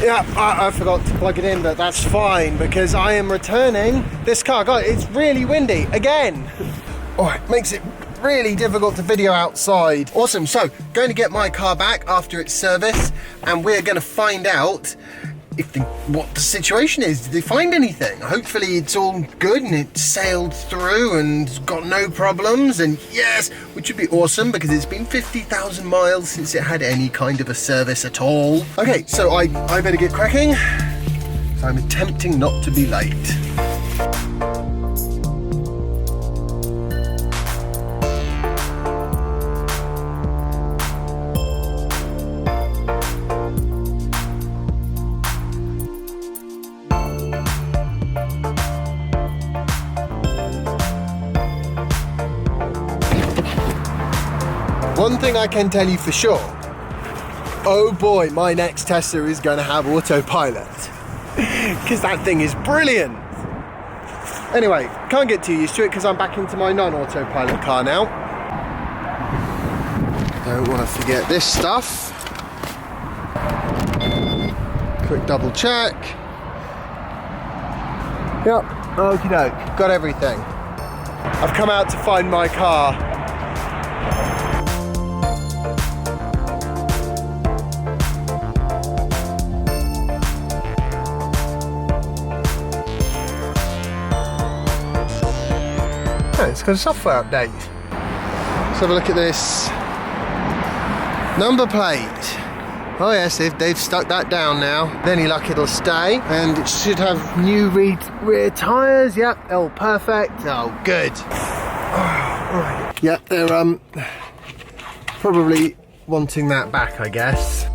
Yeah, I forgot to plug it in, but that's fine because I am returning this car. God, it's really windy again. Oh, it makes it really difficult to video outside. Awesome, so going to get my car back after its service and we're going to find out if what the situation is. Did they find anything? Hopefully it's all good and it sailed through and got no problems, and yes, which would be awesome because it's been 50,000 miles since it had any kind of a service at all. Okay, so I better get cracking. So I'm attempting not to be late. One thing I can tell you for sure, oh boy, my next Tesla is going to have autopilot because that thing is brilliant. Anyway, can't get too used to it because I'm back into my non-autopilot car now. Don't want to forget this stuff. Quick double check. Yep, okie doke, got everything. I've come out to find my car. It's got a software update. Let's have a look at this. Number plate. Oh yes, they've stuck that down now. With any luck it'll stay. And it should have new rear tyres. Yep, oh perfect. Oh good. Right. Yep, they're probably wanting that back, I guess.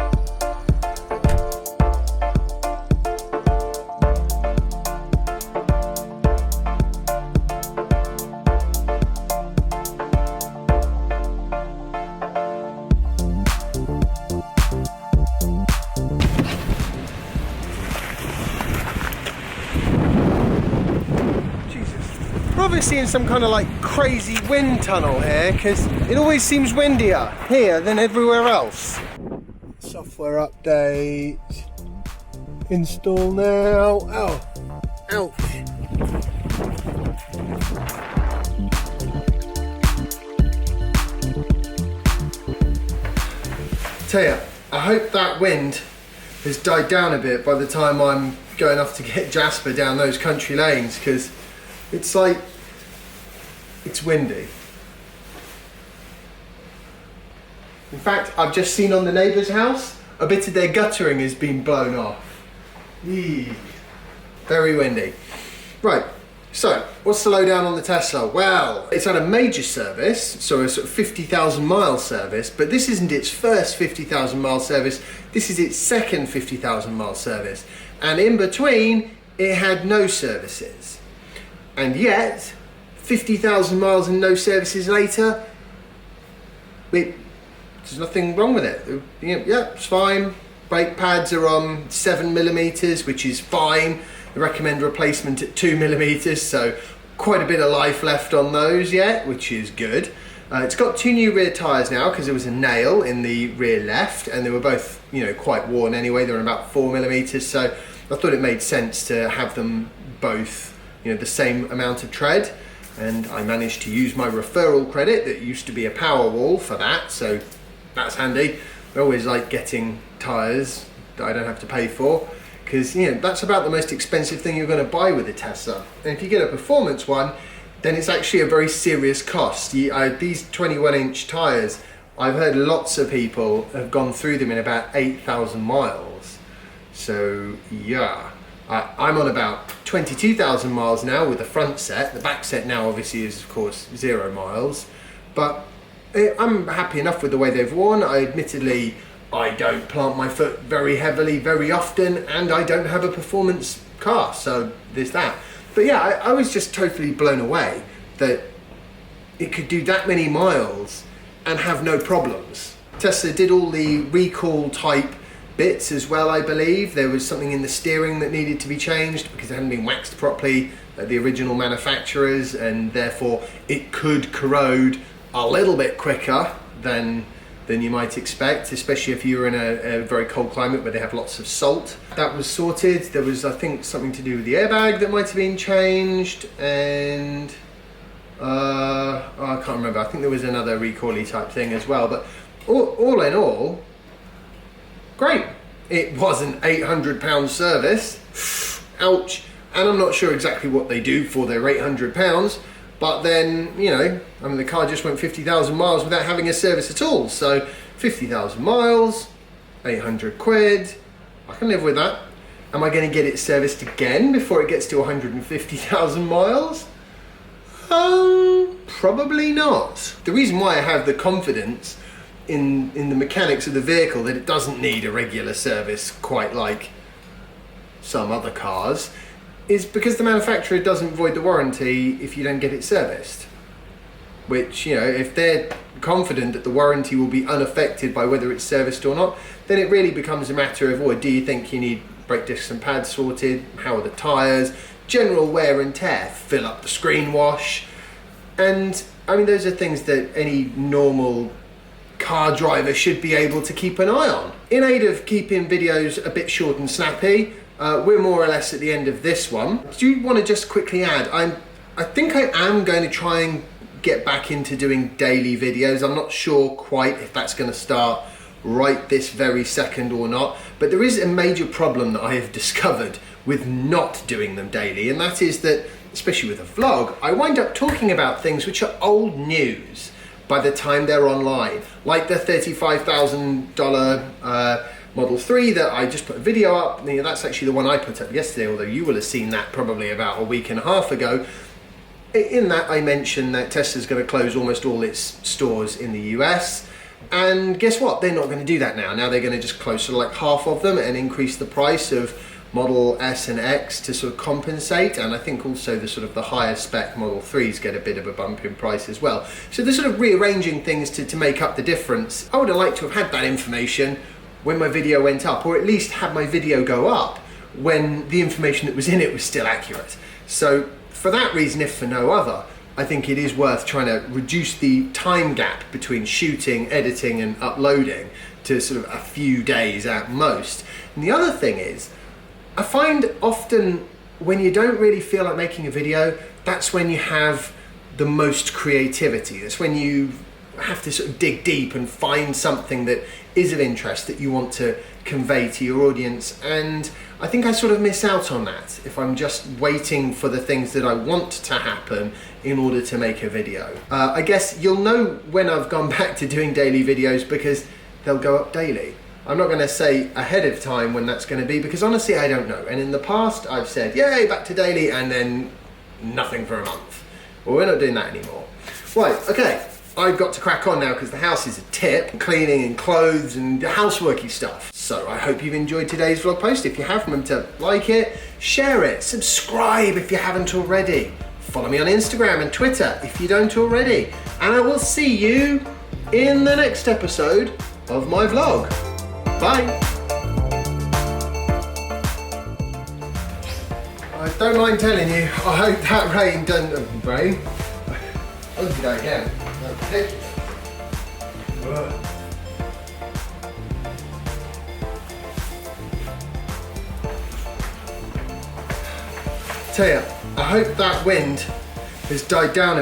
Obviously in some kind of like crazy wind tunnel here because it always seems windier here than everywhere else. Software update. Install now. Oh, ouch. Tell you, I hope that wind has died down a bit by the time I'm going off to get Jasper down those country lanes, because it's like, it's windy. In fact, I've just seen on the neighbour's house, a bit of their guttering has been blown off. Eee. Very windy. Right, so what's the lowdown on the Tesla? Well, it's had a major service, so a sort of 50,000 mile service, but this isn't its first 50,000 mile service, this is its second 50,000 mile service. And in between, it had no services. And yet, 50,000 miles and no services later, there's nothing wrong with it. Yeah, it's fine. Brake pads are on 7mm, which is fine. They recommend replacement at 2mm, so quite a bit of life left on those yet, which is good. It's got two new rear tyres now because there was a nail in the rear left, and they were both, quite worn anyway. They were about 4mm, so I thought it made sense to have them both, the same amount of tread. And I managed to use my referral credit that used to be a Powerwall for that, so that's handy. I always like getting tyres that I don't have to pay for, because that's about the most expensive thing you're going to buy with a Tesla. And if you get a performance one, then it's actually a very serious cost. These 21-inch tyres, I've heard lots of people have gone through them in about 8,000 miles. So yeah. I'm on about 22,000 miles now with the front set. The back set now obviously is of course 0 miles, but I'm happy enough with the way they've worn. Admittedly, I don't plant my foot very heavily very often, and I don't have a performance car, so there's that. But yeah, I was just totally blown away that it could do that many miles and have no problems. Tesla did all the recall type bits as well, I believe. There was something in the steering that needed to be changed because it hadn't been waxed properly at the original manufacturers, and therefore it could corrode a little bit quicker than than you might expect, especially if you're in a very cold climate where they have lots of salt. That was sorted. There was, I think, something to do with the airbag that might have been changed, and I can't remember. I think there was another recall-y type thing as well, but all in all, great. It was an £800 service. Ouch. And I'm not sure exactly what they do for their £800, but then, you know, I mean, the car just went 50,000 miles without having a service at all. So 50,000 miles, 800 quid, I can live with that. Am I going to get it serviced again before it gets to 150,000 miles? Probably not. The reason why I have the confidence in the mechanics of the vehicle that it doesn't need a regular service quite like some other cars is because the manufacturer doesn't void the warranty if you don't get it serviced. Which, you know, if they're confident that the warranty will be unaffected by whether it's serviced or not, then it really becomes a matter of, well, do you think you need brake discs and pads sorted? How are the tyres? General wear and tear. Fill up the screen wash. And, I mean, those are things that any normal car driver should be able to keep an eye on. In aid of keeping videos a bit short and snappy, we're more or less at the end of this one. Do you want to just quickly add, I think I am going to try and get back into doing daily videos. I'm not sure quite if that's going to start right this very second or not, but there is a major problem that I have discovered with not doing them daily, and that is that, especially with a vlog, I wind up talking about things which are old news by the time they're online, like the $35,000 Model 3 that I just put a video up. You know, that's actually the one I put up yesterday, although you will have seen that probably about a week and a half ago. In that I mentioned that Tesla's going to close almost all its stores in the US, and guess what? They're not going to do that now. Now they're going to just close sort of like half of them and increase the price of Model S and X to sort of compensate, and I think also the sort of the higher spec Model 3s get a bit of a bump in price as well. So they're sort of rearranging things to make up the difference. I would have liked to have had that information when my video went up, or at least have my video go up when the information that was in it was still accurate. So for that reason, if for no other, I think it is worth trying to reduce the time gap between shooting, editing and uploading to sort of a few days at most. And the other thing is, I find often when you don't really feel like making a video, that's when you have the most creativity. That's when you have to sort of dig deep and find something that is of interest that you want to convey to your audience, and I think I sort of miss out on that if I'm just waiting for the things that I want to happen in order to make a video. I guess you'll know when I've gone back to doing daily videos because they'll go up daily. I'm not going to say ahead of time when that's going to be, because honestly I don't know, and in the past I've said yay back to daily and then nothing for a month. Well, we're not doing that anymore. Right, okay. I've got to crack on now because the house is a tip, cleaning and clothes and houseworky stuff. So I hope you've enjoyed today's vlog post. If you have, remember to like it, share it, subscribe if you haven't already. Follow me on Instagram and Twitter if you don't already. And I will see you in the next episode of my vlog. Bye. I don't mind telling you, I hope that rain doesn't... rain? I'll do that again. Okay. Tell you, I hope that wind has died down a bit.